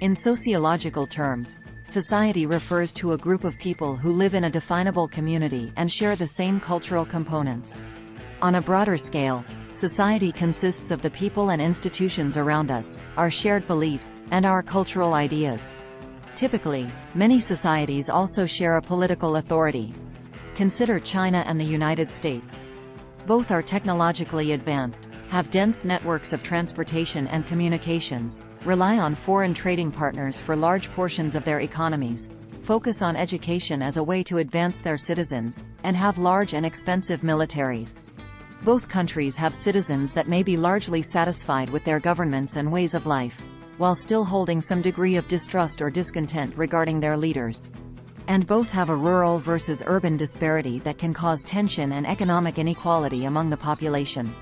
In sociological terms, society refers to a group of people who live in a definable community and share the same cultural components. On a broader scale, society consists of the people and institutions around us, our shared beliefs, and our cultural ideas. Typically, many societies also share a political authority. Consider China and the United States. Both are technologically advanced, have dense networks of transportation and communications, rely on foreign trading partners for large portions of their economies, focus on education as a way to advance their citizens, and have large and expensive militaries. Both countries have citizens that may be largely satisfied with their governments and ways of life, while still holding some degree of distrust or discontent regarding their leaders. And both have a rural versus urban disparity that can cause tension and economic inequality among the population.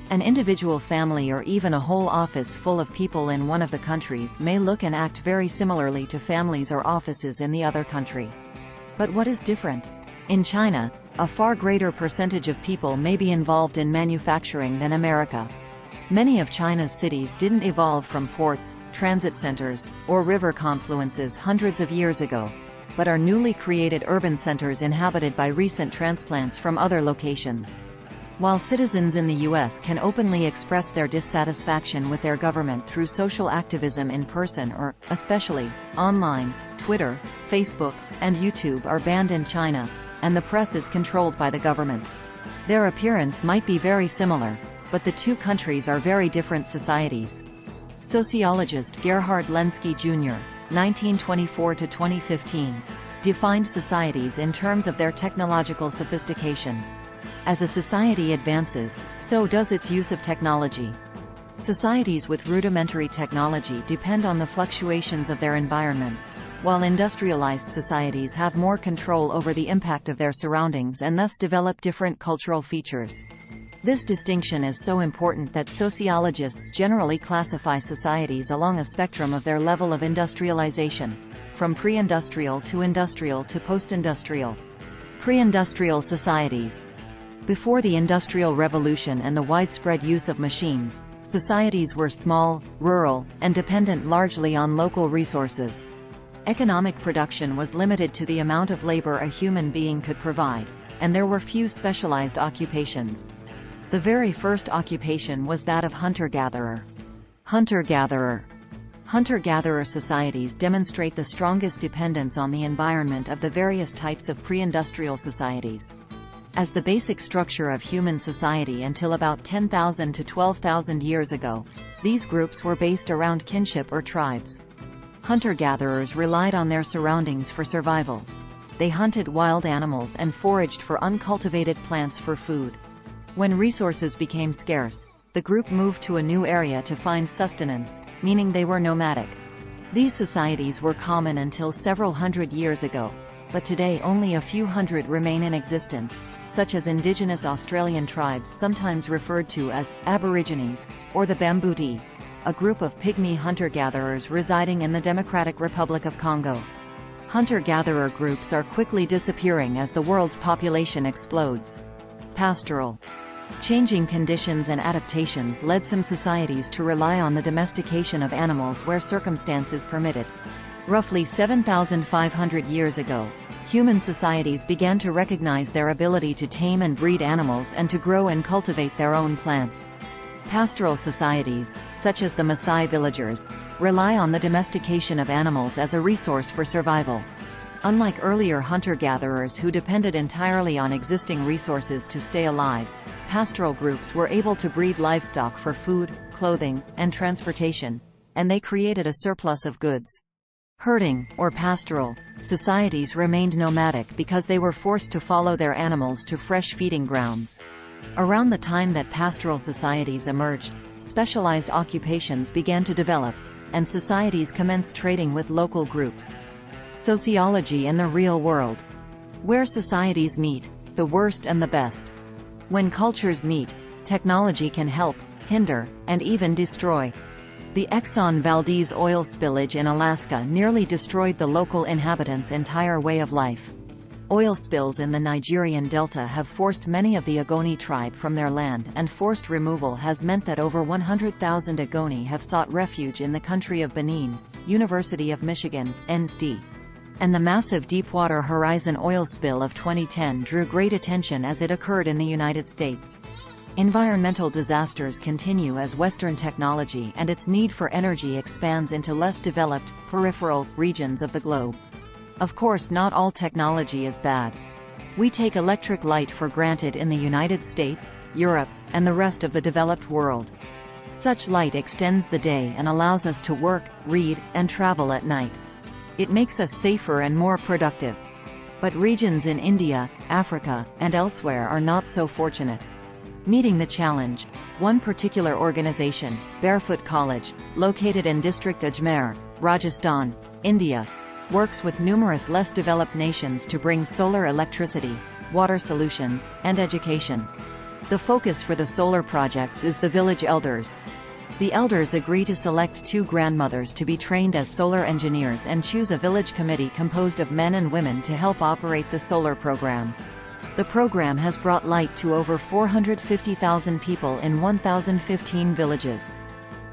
An individual family or even a whole office full of people in one of the countries may look and act very similarly to families or offices in the other country. But what is different? In China, a far greater percentage of people may be involved in manufacturing than America. Many of China's cities didn't evolve from ports, transit centers, or river confluences hundreds of years ago, but are newly created urban centers inhabited by recent transplants from other locations. While citizens in the U.S. can openly express their dissatisfaction with their government through social activism in person or, especially, online, Twitter, Facebook, and YouTube are banned in China, and the press is controlled by the government. Their appearance might be very similar, but the two countries are very different societies. Sociologist Gerhard Lenski Jr. 1924–2015, defined societies in terms of their technological sophistication. As a society advances, so does its use of technology. Societies with rudimentary technology depend on the fluctuations of their environments, while industrialized societies have more control over the impact of their surroundings and thus develop different cultural features. This distinction is so important that sociologists generally classify societies along a spectrum of their level of industrialization, from pre-industrial to post-industrial. Pre-industrial societies. Before the Industrial Revolution and the widespread use of machines, societies were small, rural, and dependent largely on local resources. Economic production was limited to the amount of labor a human being could provide, and there were few specialized occupations. The very first occupation was that of hunter-gatherer. Hunter-gatherer. Hunter-gatherer societies demonstrate the strongest dependence on the environment of the various types of pre-industrial societies. As the basic structure of human society until about 10,000 to 12,000 years ago, these groups were based around kinship or tribes. Hunter-gatherers relied on their surroundings for survival. They hunted wild animals and foraged for uncultivated plants for food. When resources became scarce, the group moved to a new area to find sustenance, meaning they were nomadic. These societies were common until several hundred years ago, but today only a few hundred remain in existence, such as indigenous Australian tribes sometimes referred to as Aborigines, or the Bambuti, a group of pygmy hunter-gatherers residing in the Democratic Republic of Congo. Hunter-gatherer groups are quickly disappearing as the world's population explodes. Pastoral. Changing conditions and adaptations led some societies to rely on the domestication of animals where circumstances permitted. Roughly 7,500 years ago, human societies began to recognize their ability to tame and breed animals and to grow and cultivate their own plants. Pastoral societies, such as the Maasai villagers, rely on the domestication of animals as a resource for survival. Unlike earlier hunter-gatherers who depended entirely on existing resources to stay alive, pastoral groups were able to breed livestock for food, clothing, and transportation, and they created a surplus of goods. Herding, or pastoral, societies remained nomadic because they were forced to follow their animals to fresh feeding grounds. Around the time that pastoral societies emerged, specialized occupations began to develop, and societies commenced trading with local groups. Sociology in the real world. Where societies meet, the worst and the best. When cultures meet, technology can help, hinder, and even destroy. The Exxon Valdez oil spillage in Alaska nearly destroyed the local inhabitants' entire way of life. Oil spills in the Nigerian Delta have forced many of the Ogoni tribe from their land, and forced removal has meant that over 100,000 Ogoni have sought refuge in the country of Benin, University of Michigan, N.D. And the massive Deepwater Horizon oil spill of 2010 drew great attention as it occurred in the United States. Environmental disasters continue as Western technology and its need for energy expands into less developed, peripheral regions of the globe. Of course, not all technology is bad. We take electric light for granted in the United States, Europe, and the rest of the developed world. Such light extends the day and allows us to work, read, and travel at night. It makes us safer and more productive. But regions in India, Africa, and elsewhere are not so fortunate. Meeting the challenge, one particular organization, Barefoot College, located in District Ajmer, Rajasthan, India, works with numerous less developed nations to bring solar electricity, water solutions, and education. The focus for the solar projects is the village elders. The elders agree to select 2 grandmothers to be trained as solar engineers and choose a village committee composed of men and women to help operate the solar program. The program has brought light to over 450,000 people in 1,015 villages.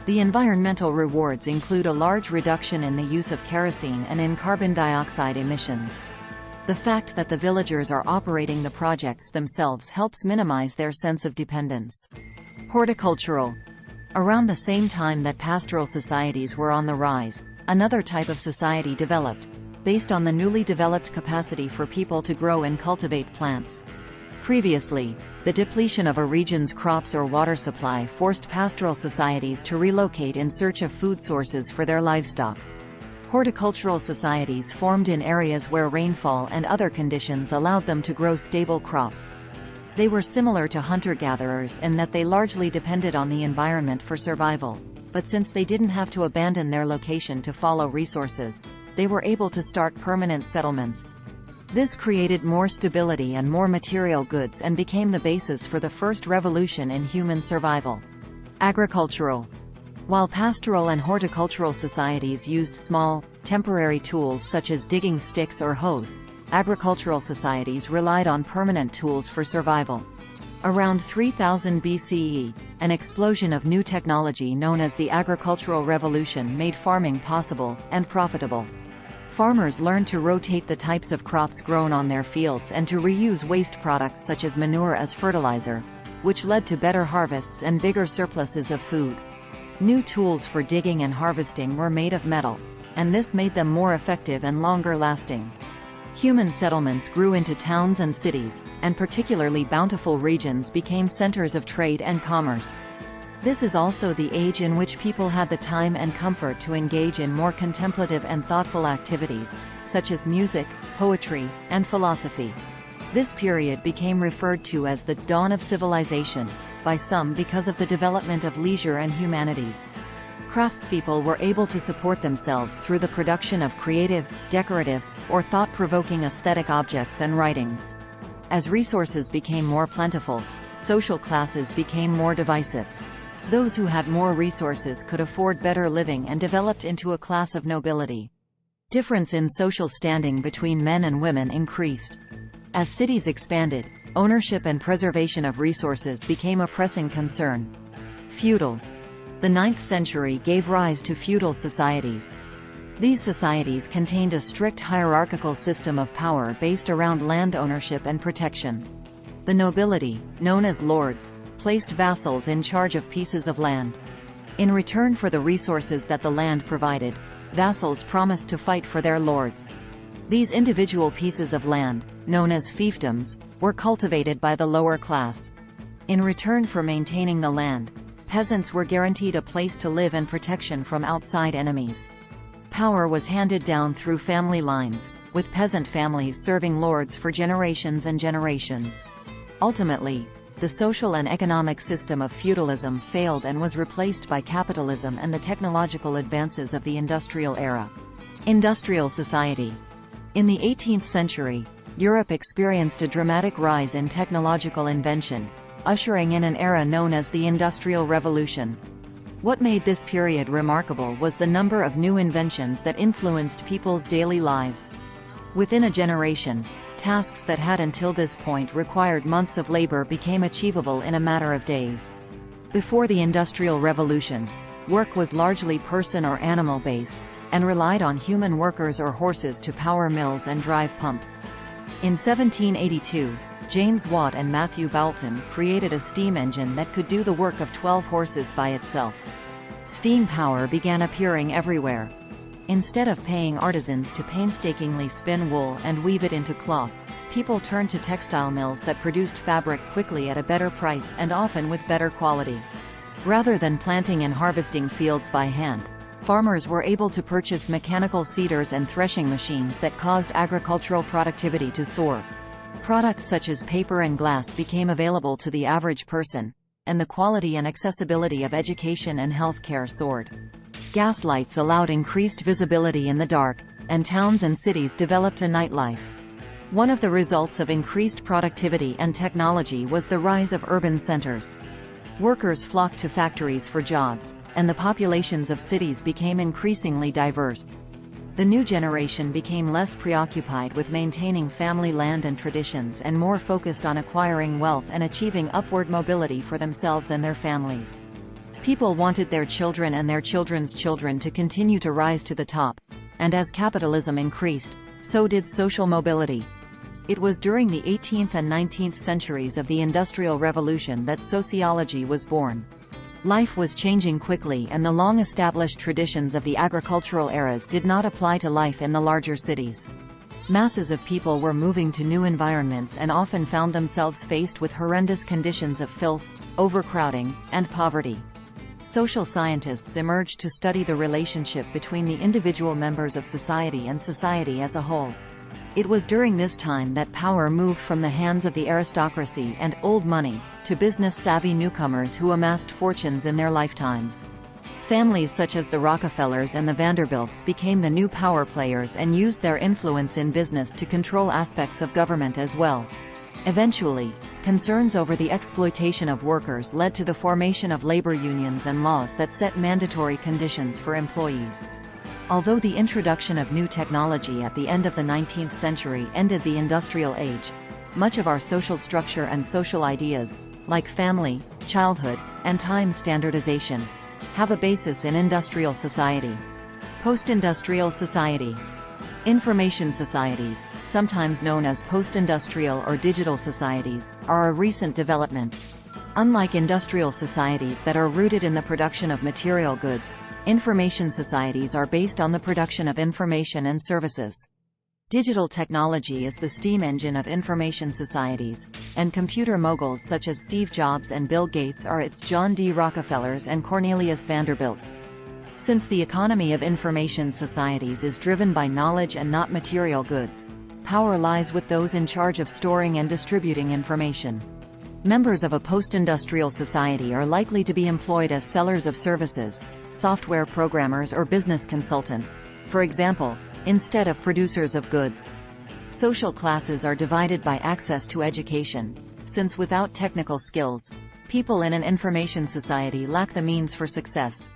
The environmental rewards include a large reduction in the use of kerosene and in carbon dioxide emissions. The fact that the villagers are operating the projects themselves helps minimize their sense of dependence. Horticultural. Around the same time that pastoral societies were on the rise, another type of society developed, based on the newly developed capacity for people to grow and cultivate plants. Previously, the depletion of a region's crops or water supply forced pastoral societies to relocate in search of food sources for their livestock. Horticultural societies formed in areas where rainfall and other conditions allowed them to grow stable crops. They were similar to hunter-gatherers in that they largely depended on the environment for survival, but since they didn't have to abandon their location to follow resources, they were able to start permanent settlements. This created more stability and more material goods and became the basis for the first revolution in human survival. Agricultural. While pastoral and horticultural societies used small, temporary tools such as digging sticks or hoes, agricultural societies relied on permanent tools for survival. Around 3000 BCE, an explosion of new technology known as the Agricultural Revolution made farming possible and profitable. Farmers learned to rotate the types of crops grown on their fields and to reuse waste products such as manure as fertilizer, which led to better harvests and bigger surpluses of food. New tools for digging and harvesting were made of metal, and this made them more effective and longer lasting. Human settlements grew into towns and cities, and particularly bountiful regions became centers of trade and commerce. This is also the age in which people had the time and comfort to engage in more contemplative and thoughtful activities, such as music, poetry, and philosophy. This period became referred to as the dawn of civilization, by some because of the development of leisure and humanities. Craftspeople were able to support themselves through the production of creative, decorative, or thought-provoking aesthetic objects and writings. As resources became more plentiful, social classes became more divisive. Those who had more resources could afford better living and developed into a class of nobility. Difference in social standing between men and women increased. As cities expanded, ownership and preservation of resources became a pressing concern. Feudal. The 9th century gave rise to feudal societies. These societies contained a strict hierarchical system of power based around land ownership and protection. The nobility, known as lords, placed vassals in charge of pieces of land. In return for the resources that the land provided, vassals promised to fight for their lords. These individual pieces of land, known as fiefdoms, were cultivated by the lower class. In return for maintaining the land, peasants were guaranteed a place to live and protection from outside enemies. Power was handed down through family lines, with peasant families serving lords for generations and generations. Ultimately, the social and economic system of feudalism failed and was replaced by capitalism and the technological advances of the industrial era. Industrial society. In the 18th century, Europe experienced a dramatic rise in technological invention, ushering in an era known as the Industrial Revolution. What made this period remarkable was the number of new inventions that influenced people's daily lives. Within a generation, tasks that had until this point required months of labor became achievable in a matter of days. Before the Industrial Revolution, work was largely person or animal-based, and relied on human workers or horses to power mills and drive pumps. In 1782, James Watt and Matthew Boulton created a steam engine that could do the work of 12 horses by itself. Steam power began appearing everywhere. Instead of paying artisans to painstakingly spin wool and weave it into cloth, people turned to textile mills that produced fabric quickly at a better price and often with better quality. Rather than planting and harvesting fields by hand, farmers were able to purchase mechanical seeders and threshing machines that caused agricultural productivity to soar. Products such as paper and glass became available to the average person, and the quality and accessibility of education and healthcare soared. Gas lights allowed increased visibility in the dark, and towns and cities developed a nightlife. One of the results of increased productivity and technology was the rise of urban centers. Workers flocked to factories for jobs, and the populations of cities became increasingly diverse. The new generation became less preoccupied with maintaining family land and traditions and more focused on acquiring wealth and achieving upward mobility for themselves and their families. People wanted their children and their children's children to continue to rise to the top, and as capitalism increased, so did social mobility. It was during the 18th and 19th centuries of the Industrial Revolution that sociology was born. Life was changing quickly, and the long-established traditions of the agricultural eras did not apply to life in the larger cities. Masses of people were moving to new environments and often found themselves faced with horrendous conditions of filth, overcrowding, and poverty. Social scientists emerged to study the relationship between the individual members of society and society as a whole. It was during this time that power moved from the hands of the aristocracy and old money to business-savvy newcomers who amassed fortunes in their lifetimes. Families such as the Rockefellers and the Vanderbilts became the new power players and used their influence in business to control aspects of government as well. Eventually, concerns over the exploitation of workers led to the formation of labor unions and laws that set mandatory conditions for employees. Although the introduction of new technology at the end of the 19th century ended the industrial age, much of our social structure and social ideas, like family, childhood, and time standardization, have a basis in industrial society. Post-industrial society. Information societies, sometimes known as post-industrial or digital societies, are a recent development. Unlike industrial societies that are rooted in the production of material goods, information societies are based on the production of information and services. Digital technology is the steam engine of information societies, and computer moguls such as Steve Jobs and Bill Gates are its John D. Rockefellers and Cornelius Vanderbilts. Since the economy of information societies is driven by knowledge and not material goods, power lies with those in charge of storing and distributing information. Members of a post-industrial society are likely to be employed as sellers of services, software programmers or business consultants, for example, instead of producers of goods. Social classes are divided by access to education, since without technical skills, people in an information society lack the means for success.